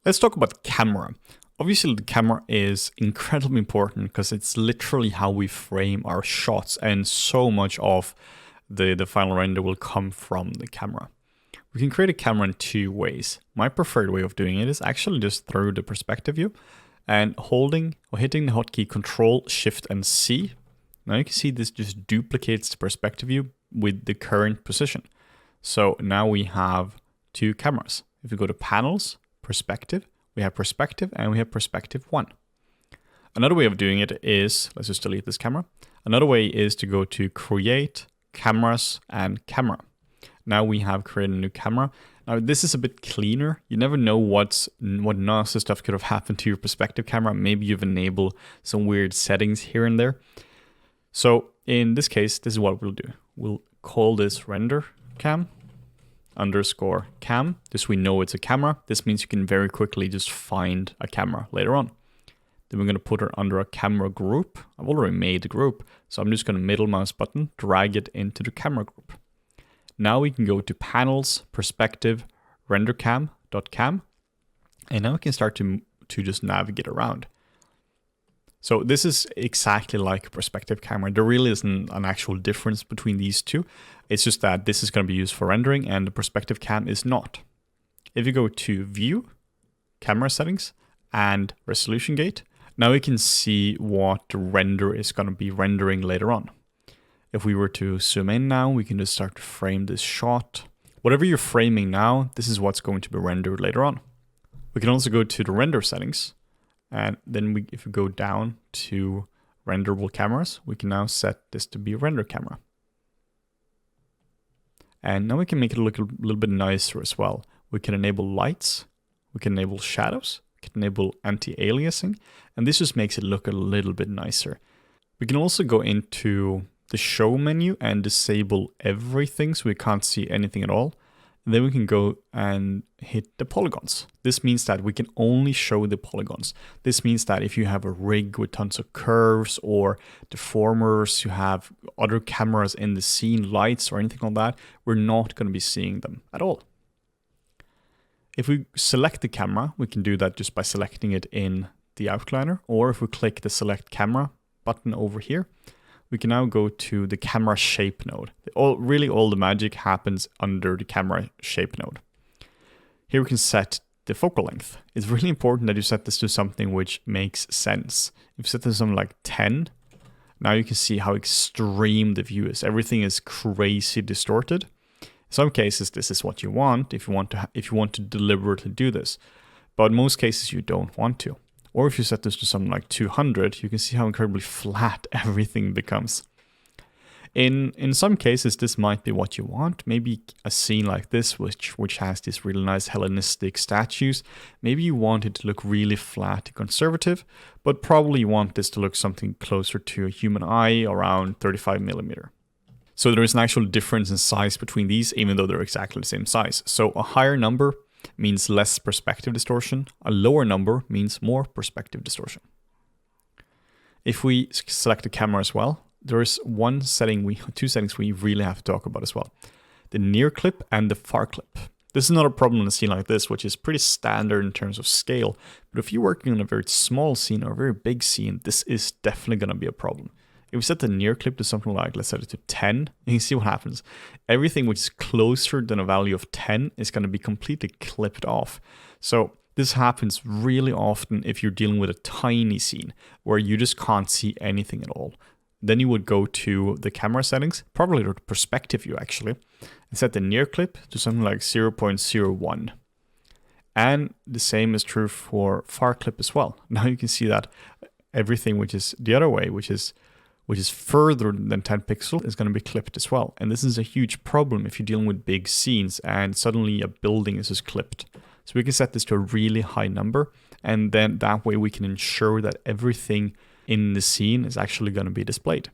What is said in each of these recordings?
Let's talk about camera. Obviously, the camera is incredibly important because it's literally how we frame our shots, and so much of the final render will come from the camera. We can create a camera in two ways. My preferred way of doing it is actually just through the perspective view and holding or hitting the hotkey Control, Shift, and C. Now you can see this just duplicates the perspective view with the current position. So now we have two cameras. If we go to Panels, Perspective, we have Perspective, and we have Perspective 1. Another way of doing it is, let's just delete this camera. Another way is to go to Create, Cameras, and Camera. Now we have created a new camera. Now this is a bit cleaner. You never know what nasty stuff could have happened to your perspective camera. Maybe you've enabled some weird settings here and there. So in this case, this is what we'll do. We'll call this render cam underscore cam. This we know it's a camera. This means you can very quickly just find a camera later on. Then we're going to put it under a camera group. I've already made the group, so I'm just going to middle mouse button, drag it into the camera group. Now we can go to Panels, Perspective, RenderCam.cam, and now we can start to just navigate around. So this is exactly like a perspective camera. There really isn't an actual difference between these two. It's just that this is going to be used for rendering and the perspective cam is not. If you go to View, Camera Settings, and Resolution Gate, now we can see what the render is going to be rendering later on. If we were to zoom in now, we can just start to frame this shot. Whatever you're framing now, this is what's going to be rendered later on. We can also go to the render settings. And then if we go down to renderable cameras, we can now set this to be a render camera. And now we can make it look a little bit nicer as well. We can enable lights, we can enable shadows, we can enable anti-aliasing, and this just makes it look a little bit nicer. We can also go into the show menu and disable everything so we can't see anything at all. And then we can go and hit the polygons. This means that we can only show the polygons. This means that if you have a rig with tons of curves or deformers, you have other cameras in the scene, lights or anything like that, we're not going to be seeing them at all. If we select the camera, we can do that just by selecting it in the outliner, or if we click the select camera button over here, we can now go to the camera shape node. Really all the magic happens under the camera shape node. Here we can set the focal length. It's really important that you set this to something which makes sense. If you set this to something like 10, now you can see how extreme the view is. Everything is crazy distorted. In some cases, this is what you want if you want to deliberately do this. But in most cases, you don't want to. Or if you set this to something like 200, you can see how incredibly flat everything becomes. In some cases, this might be what you want. Maybe a scene like this, which has these really nice Hellenistic statues. Maybe you want it to look really flat and conservative, but probably you want this to look something closer to a human eye, around 35mm. So there is an actual difference in size between these, even though they're exactly the same size. So a higher number means less perspective distortion. A lower number means more perspective distortion. If we select the camera as well, there is two settings we really have to talk about as well. The near clip and the far clip. This is not a problem in a scene like this, which is pretty standard in terms of scale. But if you're working on a very small scene or a very big scene, this is definitely going to be a problem. If we set the near clip to something like, let's set it to 10, you can see what happens. Everything which is closer than a value of 10 is going to be completely clipped off. So this happens really often if you're dealing with a tiny scene where you just can't see anything at all. Then you would go to the camera settings, probably the perspective view actually, and set the near clip to something like 0.01. And the same is true for far clip as well. Now you can see that everything which is the other way, which is further than 10 pixels, is going to be clipped as well. And this is a huge problem if you're dealing with big scenes and suddenly a building is just clipped. So we can set this to a really high number, and then that way we can ensure that everything in the scene is actually going to be displayed.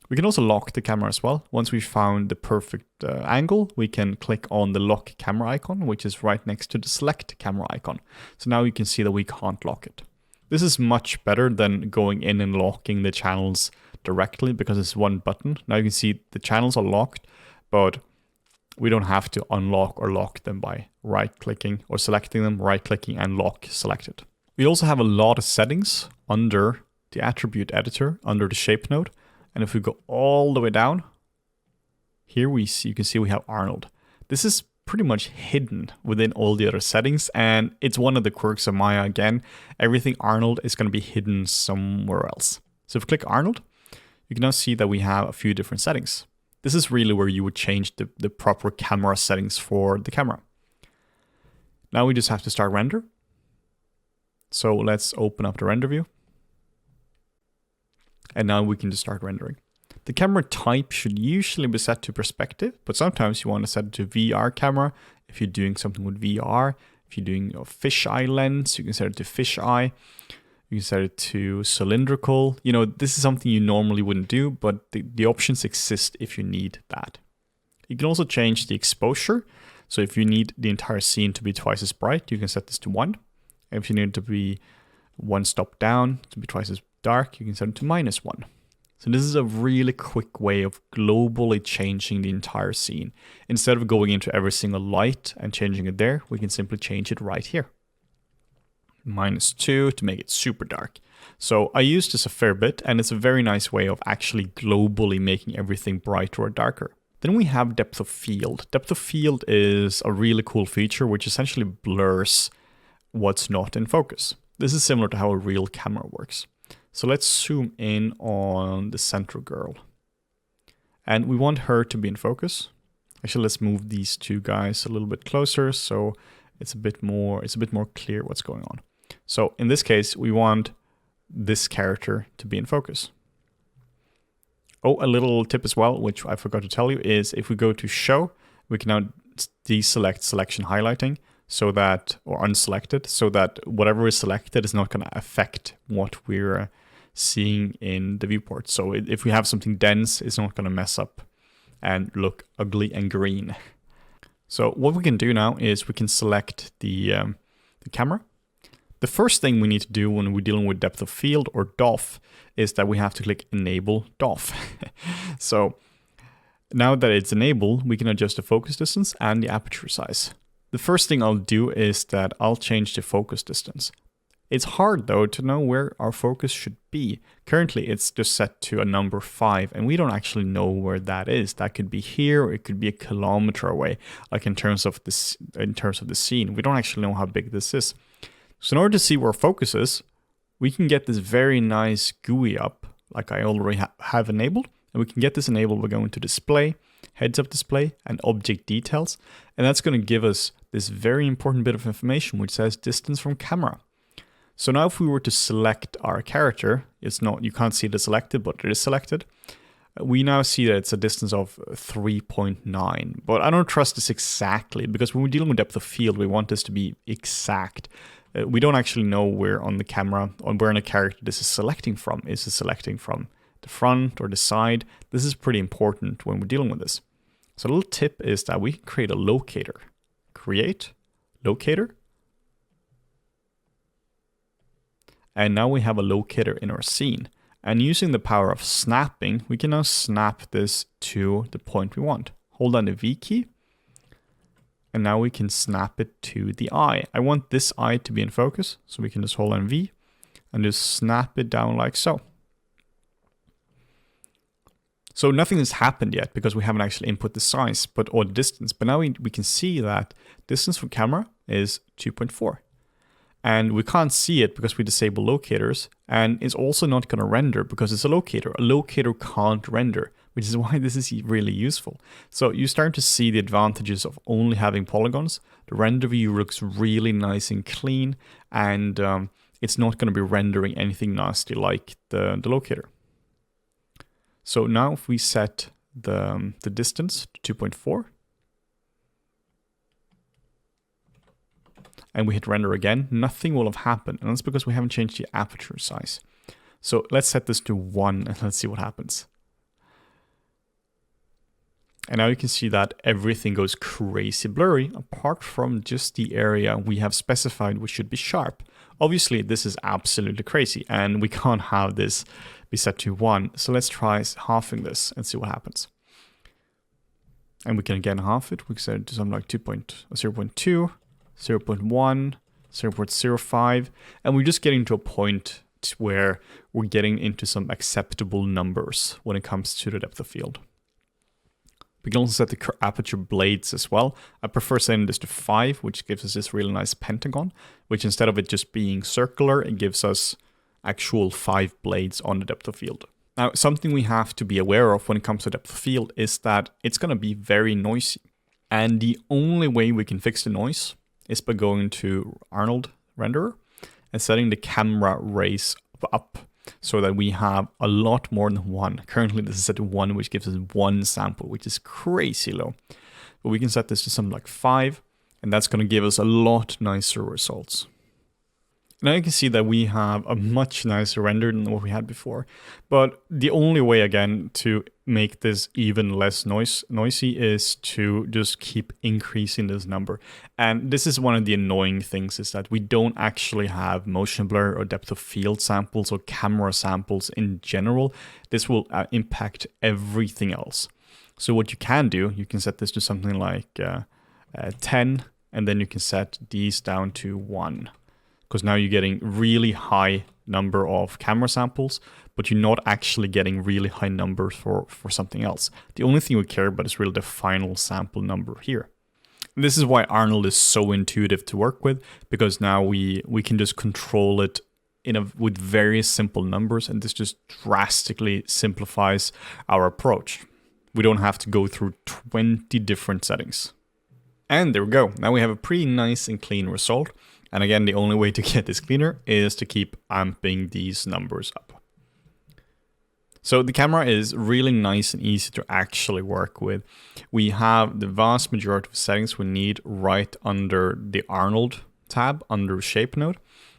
We can also lock the camera as well. Once we've found the perfect angle, we can click on the lock camera icon, which is right next to the select camera icon. So now you can see that we can't lock it. This is much better than going in and locking the channels directly because it's one button. Now you can see the channels are locked, but we don't have to unlock or lock them by right-clicking or selecting them, right-clicking and lock selected. We also have a lot of settings under the attribute editor, under the shape node. And if we go all the way down, here you can see we have Arnold. This is pretty much hidden within all the other settings, and it's one of the quirks of Maya again. Everything Arnold is going to be hidden somewhere else. So if we click Arnold, you can now see that we have a few different settings. This is really where you would change the proper camera settings for the camera. Now we just have to start render. So let's open up the render view. And now we can just start rendering. The camera type should usually be set to perspective, but sometimes you want to set it to VR camera. If you're doing something with VR, if you're doing a fisheye lens, you can set it to fisheye. You can set it to cylindrical. You know, this is something you normally wouldn't do, but the options exist if you need that. You can also change the exposure. So if you need the entire scene to be twice as bright, you can set this to 1. And if you need it to be 1 stop down, to be twice as dark, you can set it to -1. So this is a really quick way of globally changing the entire scene. Instead of going into every single light and changing it there, we can simply change it right here. -2 to make it super dark. So I use this a fair bit, and it's a very nice way of actually globally making everything brighter or darker. Then we have depth of field. Depth of field is a really cool feature which essentially blurs what's not in focus. This is similar to how a real camera works. So let's zoom in on the central girl. And we want her to be in focus. Actually, let's move these two guys a little bit closer so it's a bit more clear what's going on. So in this case, we want this character to be in focus. Oh, a little tip as well, which I forgot to tell you, is if we go to show, we can now deselect selection highlighting so that, or unselected, so that whatever is selected is not going to affect what we're seeing in the viewport. So if we have something dense, it's not going to mess up and look ugly and green. So what we can do now is we can select the camera. The first thing we need to do when we're dealing with depth of field or DOF is that we have to click enable DOF. So now that it's enabled, we can adjust the focus distance and the aperture size. The first thing I'll do is that I'll change the focus distance. It's hard though to know where our focus should be. Currently it's just set to a number 5 and we don't actually know where that is. That could be here or it could be a kilometer away, like in terms of the scene. We don't actually know how big this is. So in order to see where focus is, we can get this very nice GUI up, like I already have enabled. And we can get this enabled by going to display, heads-up display, and object details. And that's going to give us this very important bit of information which says distance from camera. So now if we were to select our character, it's not, you can't see it selected, but it is selected. We now see that it's a distance of 3.9, but I don't trust this exactly because when we're dealing with depth of field, we want this to be exact. We don't actually know where on the camera, or where in a character this is selecting from. Is it selecting from the front or the side? This is pretty important when we're dealing with this. So a little tip is that we can create a locator. Create, locator. And now we have a locator in our scene. And using the power of snapping, we can now snap this to the point we want. Hold down the V key. And now we can snap it to the eye. I want this eye to be in focus, so we can just hold on V and just snap it down like so. So nothing has happened yet because we haven't actually input the size or the distance. But now we can see that distance from camera is 2.4. And we can't see it because we disable locators. And it's also not going to render because it's a locator. A locator can't render, which is why this is really useful. So you start to see the advantages of only having polygons. The render view looks really nice and clean, and it's not going to be rendering anything nasty like the locator. So now if we set the distance to 2.4, and we hit render again, nothing will have happened. And that's because we haven't changed the aperture size. So let's set this to 1 and let's see what happens. And now you can see that everything goes crazy blurry, apart from just the area we have specified which should be sharp. Obviously, this is absolutely crazy, and we can't have this be set to 1. So let's try halving this and see what happens. And we can again half it. We can set it to something like 0.2, 0.1, 0.05. And we're just getting to a point where we're getting into some acceptable numbers when it comes to the depth of field. We can also set the aperture blades as well. I prefer setting this to 5, which gives us this really nice pentagon, which instead of it just being circular, it gives us actual 5 blades on the depth of field. Now, something we have to be aware of when it comes to depth of field is that it's going to be very noisy. And the only way we can fix the noise is by going to Arnold Renderer and setting the camera raise up so that we have a lot more than 1. Currently, this is set to 1, which gives us 1 sample, which is crazy low. But we can set this to something like 5, and that's going to give us a lot nicer results. Now you can see that we have a much nicer render than what we had before. But the only way, again, to make this even less noisy is to just keep increasing this number. And this is one of the annoying things, is that we don't actually have motion blur or depth of field samples or camera samples in general. This will impact everything else. So what you can do, you can set this to something like 10, and then you can set these down to 1. Because now you're getting really high number of camera samples, but you're not actually getting really high numbers for something else. The only thing we care about is really the final sample number here. And this is why Arnold is so intuitive to work with, because now we can just control it with very simple numbers, and this just drastically simplifies our approach. We don't have to go through 20 different settings. And there we go. Now we have a pretty nice and clean result. And again, the only way to get this cleaner is to keep amping these numbers up. So the camera is really nice and easy to actually work with. We have the vast majority of settings we need right under the Arnold tab under Shape Node.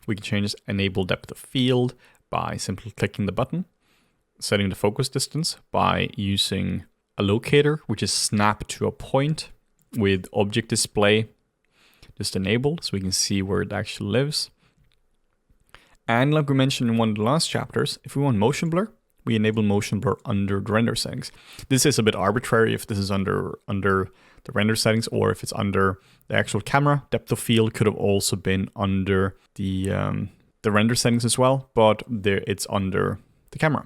We can change this enable depth of field by simply clicking the button, setting the focus distance by using a locator, which is snapped to a point with object display just enabled, so we can see where it actually lives. And like we mentioned in one of the last chapters, if we want motion blur, we enable motion blur under the render settings. This is a bit arbitrary if this is under the render settings or if it's under the actual camera. Depth of field could have also been under the render settings as well, but it's under the camera.